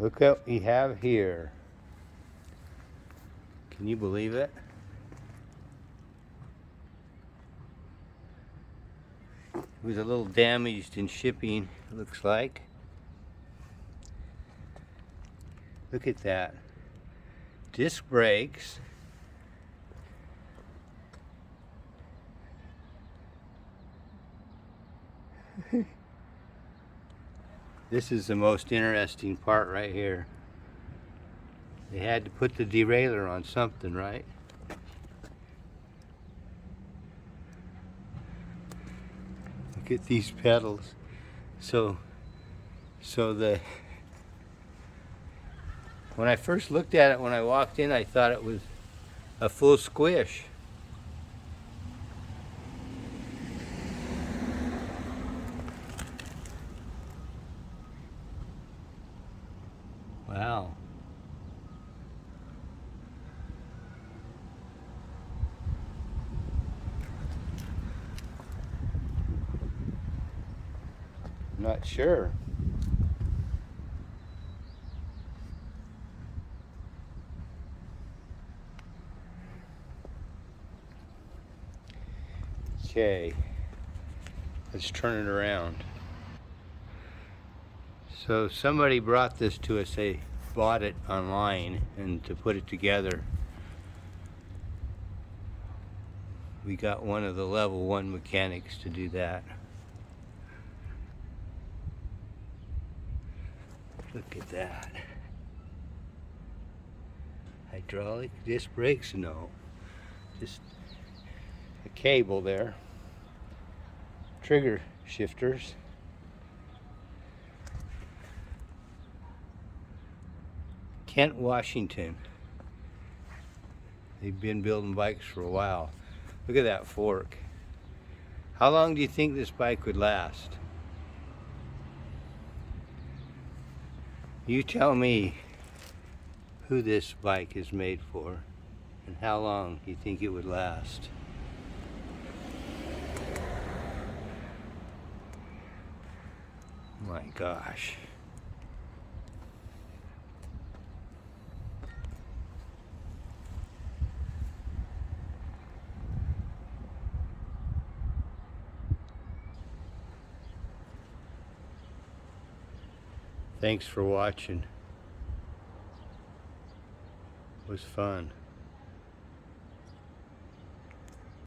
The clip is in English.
Look what we have here. Can you believe it? It was a little damaged in shipping, it looks like. Look at that. Disc brakes. This is the most interesting part right here. They had to put the derailleur on something, right? Look at these pedals. So when I first looked at it, when I walked in, I thought it was a full squish. Wow. Not sure. Okay, let's turn it around. So somebody brought this to us. They bought it online, and to put it together, we got one of the level 1 mechanics to do that. Look at that. Hydraulic disc brakes? No. Just a cable there. Trigger shifters. Kent, Washington. They've been building bikes for a while. Look at that fork. How long do you think this bike would last? You tell me who this bike is made for and how long you think it would last. My gosh. Thanks for watching. It was fun.